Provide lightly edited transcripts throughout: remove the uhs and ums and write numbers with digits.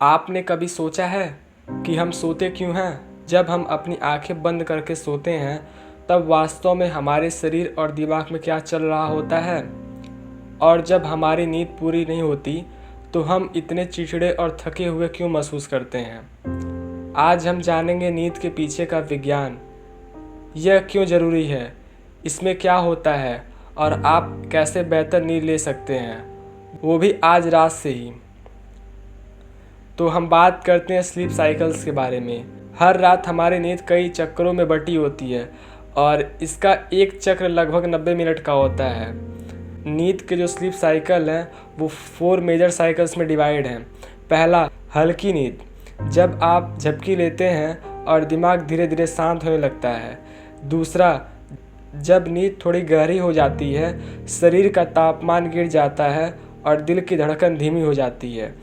आपने कभी सोचा है कि हम सोते क्यों हैं? जब हम अपनी आंखें बंद करके सोते हैं तब वास्तव में हमारे शरीर और दिमाग में क्या चल रहा होता है? और जब हमारी नींद पूरी नहीं होती तो हम इतने चिड़चिड़े और थके हुए क्यों महसूस करते हैं? आज हम जानेंगे नींद के पीछे का विज्ञान। यह क्यों ज़रूरी है, इसमें क्या होता है और आप कैसे बेहतर नींद ले सकते हैं, वो भी आज रात से ही। तो हम बात करते हैं स्लीप साइकिल्स के बारे में। हर रात हमारी नींद कई चक्रों में बटी होती है और इसका एक चक्र लगभग 90 मिनट का होता है। नींद के जो स्लीप साइकिल हैं वो 4 मेजर साइकिल्स में डिवाइड हैं। पहला, हल्की नींद, जब आप झपकी लेते हैं और दिमाग धीरे धीरे शांत होने लगता है। दूसरा, जब नींद थोड़ी गहरी हो जाती है, शरीर का तापमान गिर जाता है और दिल की धड़कन धीमी हो जाती है।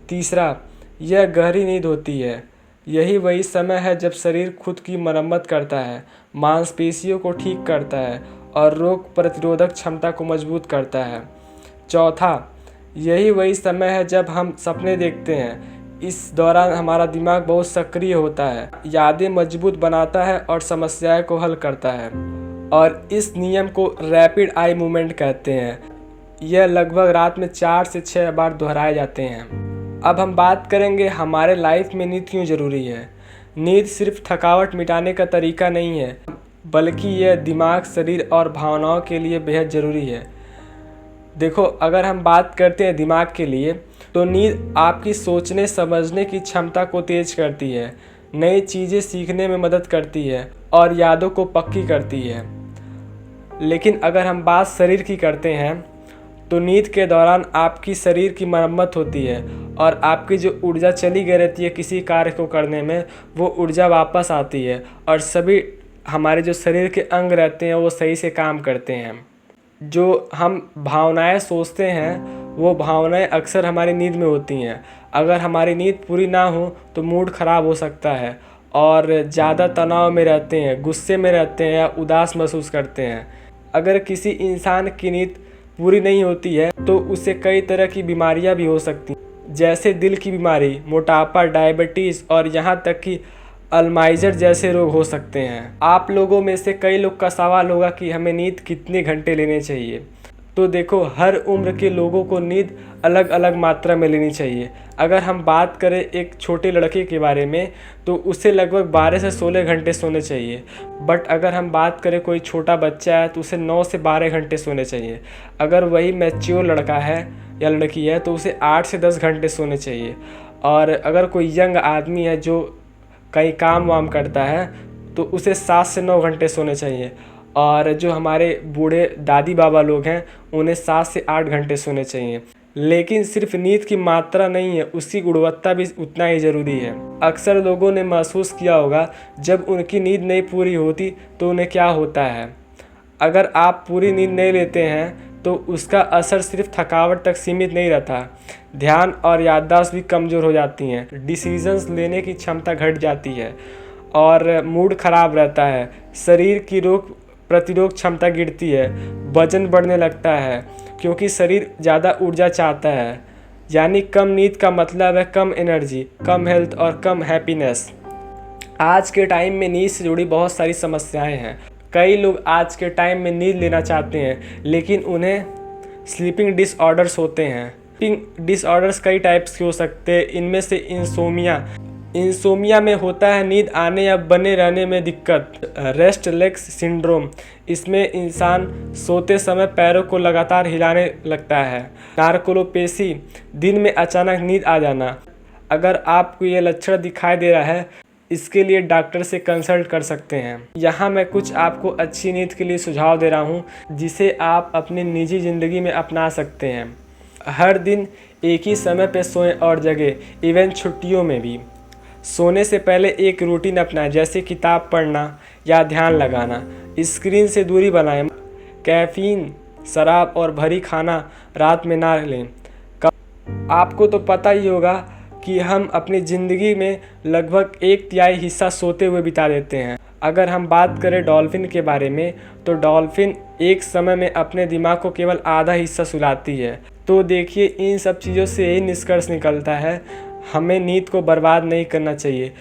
तीसरा, यह गहरी नींद होती है। यही वही समय है जब शरीर खुद की मरम्मत करता है, मांसपेशियों को ठीक करता है और रोग प्रतिरोधक क्षमता को मजबूत करता है। चौथा, यही वही समय है जब हम सपने देखते हैं। इस दौरान हमारा दिमाग बहुत सक्रिय होता है, यादें मजबूत बनाता है और समस्याएं को हल करता है। और इस नियम को रैपिड आई मूवमेंट कहते हैं। यह लगभग रात में 4 से 6 बार दोहराए जाते हैं। अब हम बात करेंगे हमारे लाइफ में नींद क्यों ज़रूरी है। नींद सिर्फ थकावट मिटाने का तरीका नहीं है, बल्कि यह दिमाग, शरीर और भावनाओं के लिए बेहद ज़रूरी है। देखो, अगर हम बात करते हैं दिमाग के लिए, तो नींद आपकी सोचने समझने की क्षमता को तेज करती है, नई चीज़ें सीखने में मदद करती है और यादों को पक्की करती है। लेकिन अगर हम बात शरीर की करते हैं, तो नींद के दौरान आपकी शरीर की मरम्मत होती है और आपकी जो ऊर्जा चली गई रहती है किसी कार्य को करने में, वो ऊर्जा वापस आती है और सभी हमारे जो शरीर के अंग रहते हैं वो सही से काम करते हैं। जो हम भावनाएं सोचते हैं वो भावनाएं अक्सर हमारी नींद में होती हैं। अगर हमारी नींद पूरी ना हो तो मूड ख़राब हो सकता है और ज़्यादा तनाव में रहते हैं, गुस्से में रहते हैं या उदास महसूस करते हैं। अगर किसी इंसान की नींद पूरी नहीं होती है तो उसे कई तरह की बीमारियां भी हो सकती हैं, जैसे दिल की बीमारी, मोटापा, डायबिटीज़ और यहाँ तक कि अल्जाइमर जैसे रोग हो सकते हैं। आप लोगों में से कई लोग का सवाल होगा कि हमें नींद कितने घंटे लेने चाहिए। तो देखो, हर उम्र के लोगों को नींद अलग अलग मात्रा में लेनी चाहिए। अगर हम बात करें एक छोटे लड़के के बारे में, तो उसे लगभग 12 से 16 घंटे सोने चाहिए। बट अगर हम बात करें कोई छोटा बच्चा है तो उसे 9 से 12 घंटे सोने चाहिए। अगर वही मैच्योर लड़का है या लड़की है तो उसे 8 से 10 घंटे सोने चाहिए। और अगर कोई यंग आदमी है जो कहीं काम वाम करता है तो उसे 7 से 9 घंटे सोने चाहिए। और जो हमारे बूढ़े दादी बाबा लोग हैं उन्हें 7 से 8 घंटे सोने चाहिए। लेकिन सिर्फ नींद की मात्रा नहीं है, उसकी गुणवत्ता भी उतना ही ज़रूरी है। अक्सर लोगों ने महसूस किया होगा जब उनकी नींद नहीं पूरी होती तो उन्हें क्या होता है। अगर आप पूरी नींद नहीं लेते हैं तो उसका असर सिर्फ थकावट तक सीमित नहीं रहता, ध्यान और याददाश्त भी कमज़ोर हो जाती हैं, डिसीजंस लेने की क्षमता घट जाती है और मूड ख़राब रहता है, शरीर की रोग प्रतिरोध क्षमता गिरती है, वजन बढ़ने लगता है क्योंकि शरीर ज़्यादा ऊर्जा चाहता है। यानी कम नींद का मतलब है कम एनर्जी, कम हेल्थ और कम हैप्पीनेस। आज के टाइम में नींद से जुड़ी बहुत सारी समस्याएं हैं। कई लोग आज के टाइम में नींद लेना चाहते हैं लेकिन उन्हें स्लीपिंग डिसऑर्डर्स होते हैं। स्लीपिंग डिसऑर्डर्स कई टाइप्स के हो सकते हैं। इनमें से इंसोमिया में होता है नींद आने या बने रहने में दिक्कत। रेस्टलेस सिंड्रोम, इसमें इंसान सोते समय पैरों को लगातार हिलाने लगता है। नार्कोलेप्सी, दिन में अचानक नींद आ जाना। अगर आपको ये लक्षण दिखाई दे रहा है, इसके लिए डॉक्टर से कंसल्ट कर सकते हैं। यहाँ मैं कुछ आपको अच्छी नींद के लिए सुझाव दे रहा हूँ जिसे आप अपनी निजी ज़िंदगी में अपना सकते हैं। हर दिन एक ही समय पे सोएं और जगें, इवन छुट्टियों में भी। सोने से पहले एक रूटीन अपनाएं, जैसे किताब पढ़ना या ध्यान लगाना। स्क्रीन से दूरी बनाएं। कैफ़ीन, शराब और भारी खाना रात में ना लें। आपको तो पता ही होगा कि हम अपनी ज़िंदगी में लगभग 1/3 हिस्सा सोते हुए बिता देते हैं। अगर हम बात करें डॉल्फिन के बारे में, तो डॉल्फिन एक समय में अपने दिमाग को केवल आधा हिस्सा सुलाती है। तो देखिए, इन सब चीज़ों से यही निष्कर्ष निकलता है, हमें नींद को बर्बाद नहीं करना चाहिए,